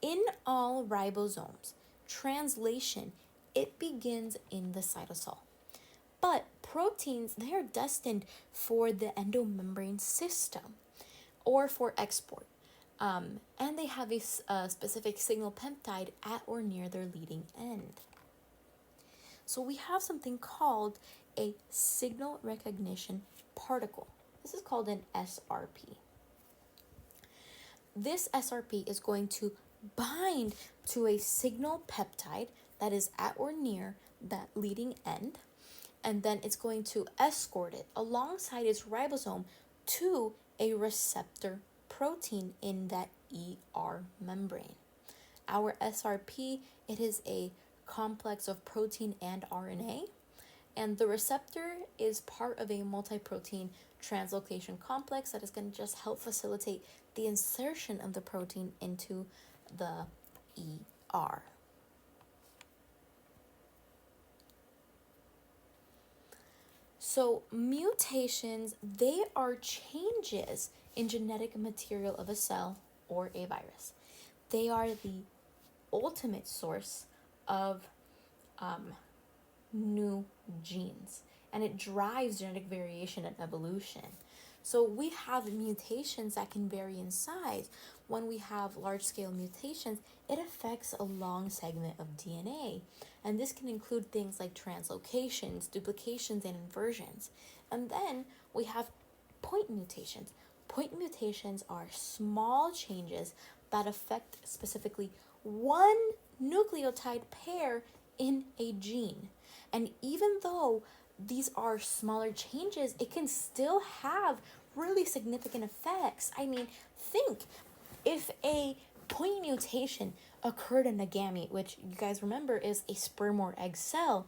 In all ribosomes, translation, it begins in the cytosol. But proteins, they are destined for the endomembrane system or for export. And they have a specific signal peptide at or near their leading end. So we have something called a signal recognition particle. This is called an SRP. This SRP is going to bind to a signal peptide that is at or near that leading end, and then it's going to escort it alongside its ribosome to a receptor protein in that ER membrane. Our SRP, it is a complex of protein and RNA, and the receptor is part of a multi-protein translocation complex that is going to just help facilitate the insertion of the protein into the ER. So mutations, they are changes in genetic material of a cell or a virus. They are the ultimate source of new genes, and it drives genetic variation and evolution. So we have mutations that can vary in size. When we have large-scale mutations, it affects a long segment of DNA. And this can include things like translocations, duplications, and inversions. And then we have point mutations. Point mutations are small changes that affect specifically one nucleotide pair in a gene. And even though these are smaller changes, it can still have really significant effects. I mean, think if a point mutation occurred in a gamete, which you guys remember is a sperm or egg cell,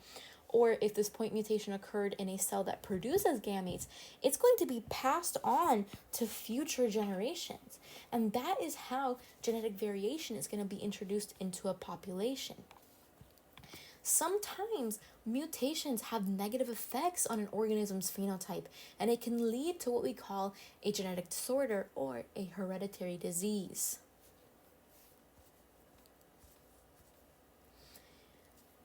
or if this point mutation occurred in a cell that produces gametes, it's going to be passed on to future generations. And that is how genetic variation is going to be introduced into a population. Sometimes mutations have negative effects on an organism's phenotype, and it can lead to what we call a genetic disorder or a hereditary disease.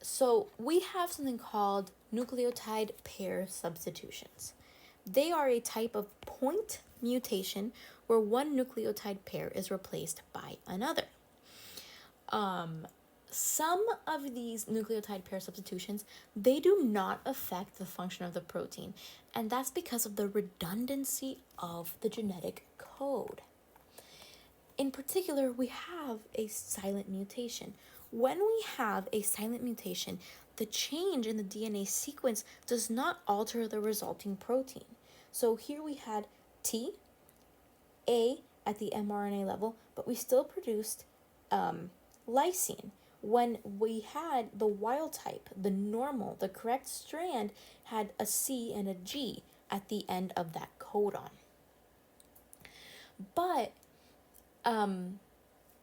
So we have something called nucleotide pair substitutions. They are a type of point mutation where one nucleotide pair is replaced by another. Some of these nucleotide pair substitutions, they do not affect the function of the protein, and that's because of the redundancy of the genetic code. In particular, we have a silent mutation. When we have a silent mutation, the change in the DNA sequence does not alter the resulting protein. So here we had T, A at the mRNA level, but we still produced lysine. When we had the wild type, the normal, the correct strand had a C and a G at the end of that codon. But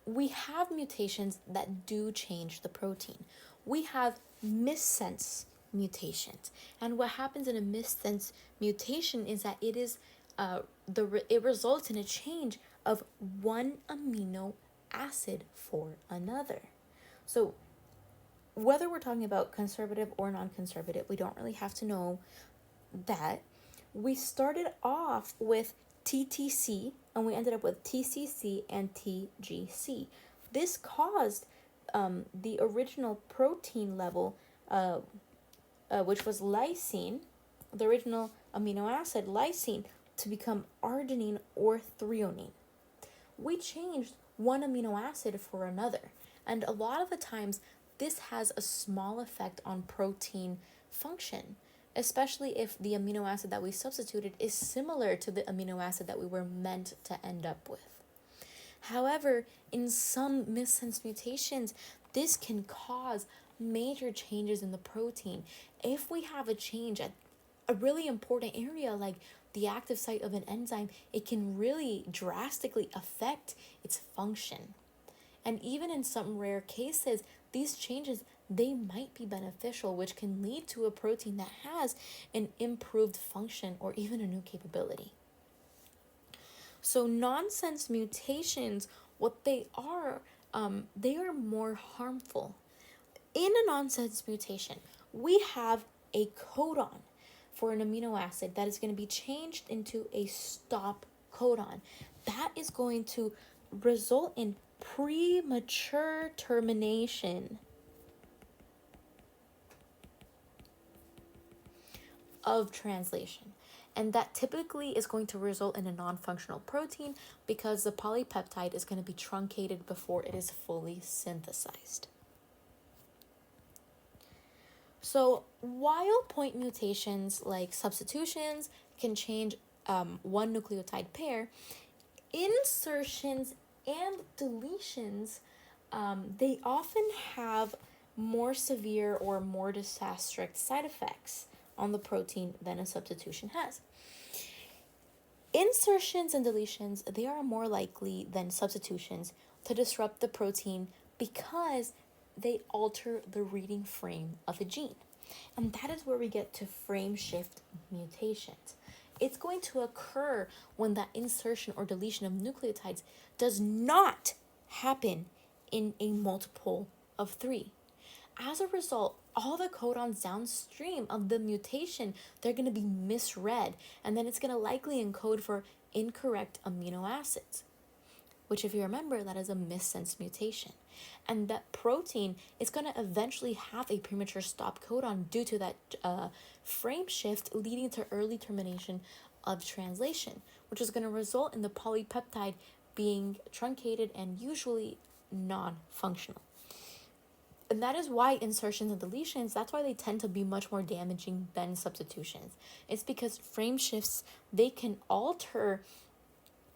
we have mutations that do change the protein. We have missense mutations. And what happens in a missense mutation is that it results in a change of one amino acid for another. So whether we're talking about conservative or non-conservative, we don't really have to know that. We started off with TTC and we ended up with TCC and TGC. This caused the original protein level, which was lysine, the original amino acid lysine, to become arginine or threonine. We changed one amino acid for another. And a lot of the times, this has a small effect on protein function, especially if the amino acid that we substituted is similar to the amino acid that we were meant to end up with. However, in some missense mutations, this can cause major changes in the protein. If we have a change at a really important area like the active site of an enzyme, it can really drastically affect its function. And even in some rare cases, these changes, they might be beneficial, which can lead to a protein that has an improved function or even a new capability. So nonsense mutations, what they are more harmful. In a nonsense mutation, we have a codon for an amino acid that is going to be changed into a stop codon. That is going to result in premature termination of translation. And that typically is going to result in a non-functional protein because the polypeptide is going to be truncated before it is fully synthesized. So while point mutations like substitutions can change one nucleotide pair, insertions and deletions, they often have more severe or more disastrous side effects on the protein than a substitution has. Insertions and deletions, they are more likely than substitutions to disrupt the protein because they alter the reading frame of a gene. And that is where we get to frame shift mutations. It's going to occur when that insertion or deletion of nucleotides does not happen in a multiple of 3. As a result, all the codons downstream of the mutation, they're going to be misread, and then it's going to likely encode for incorrect amino acids, which, if you remember, that is a missense mutation. And that protein is going to eventually have a premature stop codon due to that frame shift, leading to early termination of translation, which is going to result in the polypeptide being truncated and usually non-functional. And that is why insertions and deletions, that's why they tend to be much more damaging than substitutions. It's because frame shifts, they can alter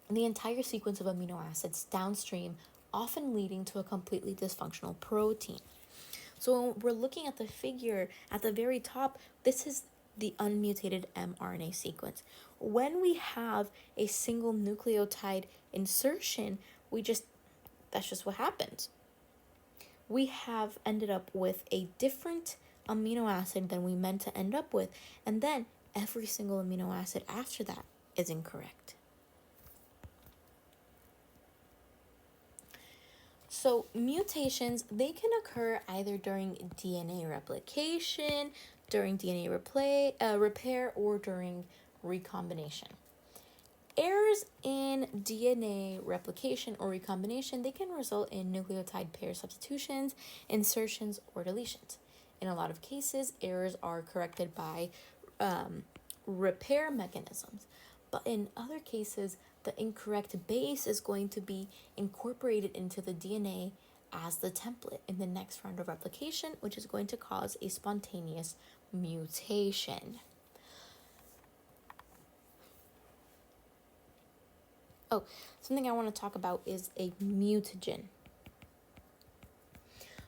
the entire sequence of amino acids downstream, often leading to a completely dysfunctional protein. So when we're looking at the figure at the very top, this is the unmutated mRNA sequence. When we have a single nucleotide insertion, that's just what happens. We have ended up with a different amino acid than we meant to end up with, and then every single amino acid after that is incorrect. So mutations, they can occur either during DNA replication, during DNA repair, or during recombination. Errors in DNA replication or recombination, they can result in nucleotide pair substitutions, insertions, or deletions. In a lot of cases, errors are corrected by repair mechanisms. But in other cases, the incorrect base is going to be incorporated into the DNA as the template in the next round of replication, which is going to cause a spontaneous mutation. Oh, something I want to talk about is a mutagen.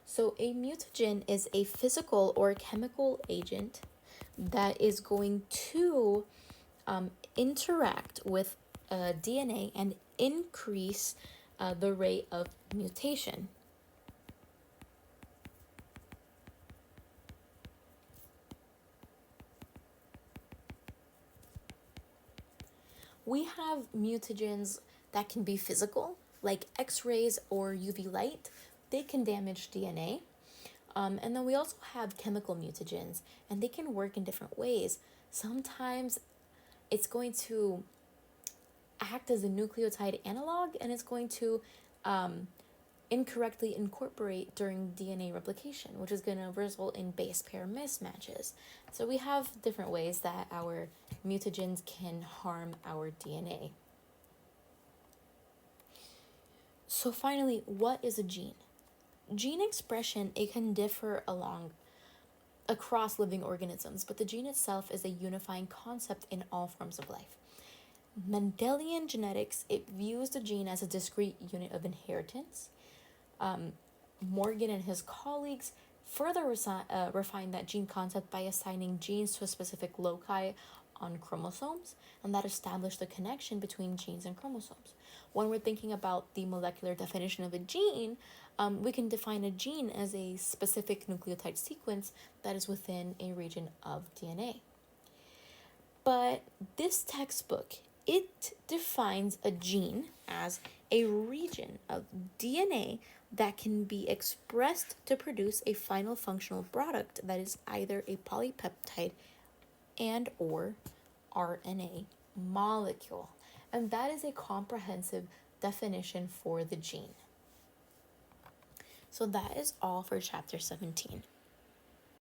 So a mutagen is a physical or chemical agent that is going to interact with DNA and increase the rate of mutation. We have mutagens that can be physical, like X-rays or UV light. They can damage DNA. And then we also have chemical mutagens, and they can work in different ways. Sometimes it's going to act as a nucleotide analog, and it's going to incorrectly incorporate during DNA replication, which is going to result in base pair mismatches. So we have different ways that our mutagens can harm our DNA. So finally, what is a gene? Gene expression, it can differ across living organisms, but the gene itself is a unifying concept in all forms of life. Mendelian genetics, it views the gene as a discrete unit of inheritance. Morgan and his colleagues further refined that gene concept by assigning genes to a specific loci on chromosomes, and that established the connection between genes and chromosomes. When we're thinking about the molecular definition of a gene, we can define a gene as a specific nucleotide sequence that is within a region of DNA. But this textbook, it defines a gene as a region of DNA that can be expressed to produce a final functional product that is either a polypeptide and or RNA molecule. And that is a comprehensive definition for the gene. So that is all for chapter 17.